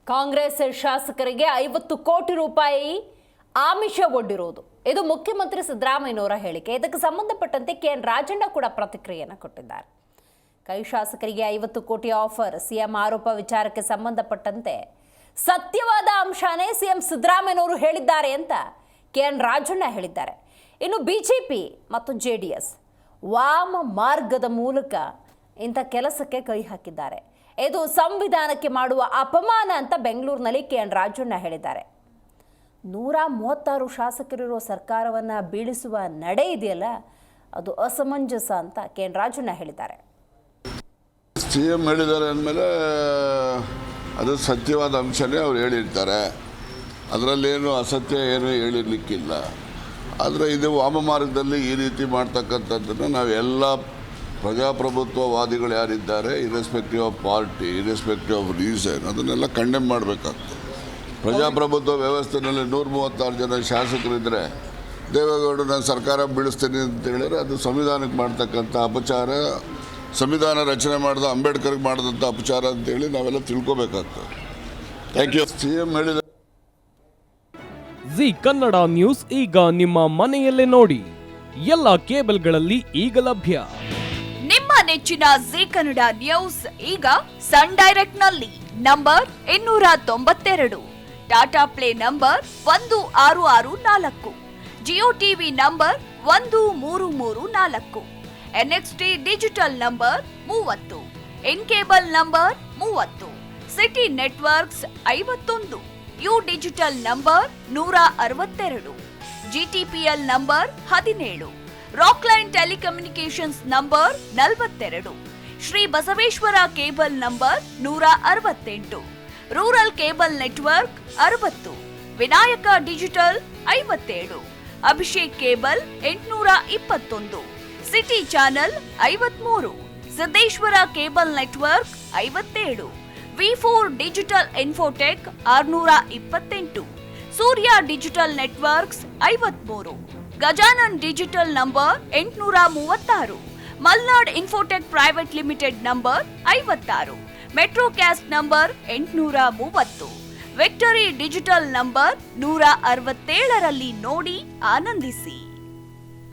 ಕಾಂಗ್ರೆಸ್ ಶಾಸಕರಿಗೆ 50 ಕೋಟಿ ರೂಪಾಯಿ ಆಮಿಷ ಒಡ್ಡಿರುವುದು ಇದು ಮುಖ್ಯಮಂತ್ರಿ ಸಿದ್ದರಾಮಯ್ಯನವರ ಹೇಳಿಕೆ. ಇದಕ್ಕೆ ಸಂಬಂಧಪಟ್ಟಂತೆ ಕೆಎನ್ ರಾಜಣ್ಣ ಕೂಡ ಪ್ರತಿಕ್ರಿಯೆಯನ್ನು ಕೊಟ್ಟಿದ್ದಾರೆ. ಕೈ ಶಾಸಕರಿಗೆ 50 ಕೋಟಿ ಆಫರ್ ಸಿಎಂ ಆರೋಪ ವಿಚಾರಕ್ಕೆ ಸಂಬಂಧಪಟ್ಟಂತೆ ಸತ್ಯವಾದ ಅಂಶನೇ ಸಿಎಂ ಸಿದ್ದರಾಮಯ್ಯನವರು ಹೇಳಿದ್ದಾರೆ ಅಂತ ಕೆಎನ್ ರಾಜಣ್ಣ ಹೇಳಿದ್ದಾರೆ. ಇನ್ನು ಬಿಜೆಪಿ ಮತ್ತು ಜೆಡಿಎಸ್ ವಾಮ ಮಾರ್ಗದ ಮೂಲಕ ಇಂಥ ಕೆಲಸಕ್ಕೆ ಕೈ ಹಾಕಿದ್ದಾರೆ. ಇದು ಸಂವಿಧಾನಕ್ಕೆ ಮಾಡುವ ಅಪಮಾನ ಅಂತ ಬೆಂಗಳೂರಿನಲ್ಲಿ ಕೆಎನ್ ರಾಜಣ್ಣ ಹೇಳಿದ್ದಾರೆ. 136 ಶಾಸಕರಿರುವ ಸರ್ಕಾರವನ್ನು ಬೀಳಿಸುವ ನಡೆ ಇದೆಯಲ್ಲ, ಅದು ಅಸಮಂಜಸ ಅಂತ ಕೆಎನ್ ರಾಜಣ್ಣ ಹೇಳಿದ್ದಾರೆ. ಸಿಎಂ ಹೇಳಿದ್ದಾರೆ ಅಂದಮೇಲೆ ಅದು ಸತ್ಯವಾದ ಅಂಶನೇ ಅವ್ರು ಹೇಳಿರ್ತಾರೆ. ಅದರಲ್ಲೇನು ಅಸತ್ಯ ಏನು ಹೇಳಿರ್ಲಿಕ್ಕಿಲ್ಲ. ಆದರೆ ಇದು ವಾಮ ಮಾರ್ಗದಲ್ಲಿ ಈ ರೀತಿ ಮಾಡ್ತಕ್ಕಂಥದ್ದನ್ನು ನಾವೆಲ್ಲ ಪ್ರಜಾಪ್ರಭುತ್ವವಾದಿಗಳು ಯಾರಿದ್ದಾರೆ, irrespective of party, irrespective of reason, ಅದನ್ನೆಲ್ಲ ಕಂಡೆಮ್ ಮಾಡಬೇಕಾಗ್ತದೆ. ಪ್ರಜಾಪ್ರಭುತ್ವ ವ್ಯವಸ್ಥೆಯಲ್ಲಿ 136 ಜನ ಶಾಸಕರಿದ್ದರೆ ದೇವೇಗೌಡರು ನಾನು ಸರ್ಕಾರ ಬೀಳಿಸ್ತೀನಿ ಅಂತ ಹೇಳಿದ್ರೆ ಅದು ಸಂವಿಧಾನಕ್ಕೆ ಮಾಡ್ತಕ್ಕಂಥ ಅಪಚಾರ, ಸಂವಿಧಾನ ರಚನೆ ಮಾಡಿದ ಅಂಬೇಡ್ಕರ್ಗೆ ಮಾಡಿದಂಥ ಅಪಚಾರ ಅಂತೇಳಿ ನಾವೆಲ್ಲ ತಿಳ್ಕೊಬೇಕಾಗ್ತದೆ. Thank you. ಸಿಎಂ ಹೇಳಿದ ಜಿ ಕನ್ನಡ ನ್ಯೂಸ್ ಈಗ ನಿಮ್ಮ ಮನೆಯಲ್ಲೇ ನೋಡಿ. ಎಲ್ಲ ಕೇಬಲ್ಗಳಲ್ಲಿ ಈಗ ಲಭ್ಯ. ನಿಮ್ಮ ನೆಚ್ಚಿನ ಜಿ ಕನ್ನಡ ನ್ಯೂಸ್ ಈಗ ಸನ್ ಡೈರೆಕ್ಟ್ ನಲ್ಲಿ number 292, Tata Play number 1664, Jio TV number 1334, NXT digital number 30, in cable number 30, city networks 51, U digital number 162, GTPL number 17, Rockline telecommunications number 42, Shri Basaveshwara cable number 168, rural cable network 60, Vinayaka digital 57, Abhishek cable 821, city channel 53, Siddeshwara cable network 57, ವಿ4 digital infotech 628, Surya digital networks 53, Gajanan digital number 836, Malnad infotech private limited number 56, Metrocast number 830, Victory digital number 167ರಲ್ಲಿ ನೋಡಿ ಆನಂದಿಸಿ.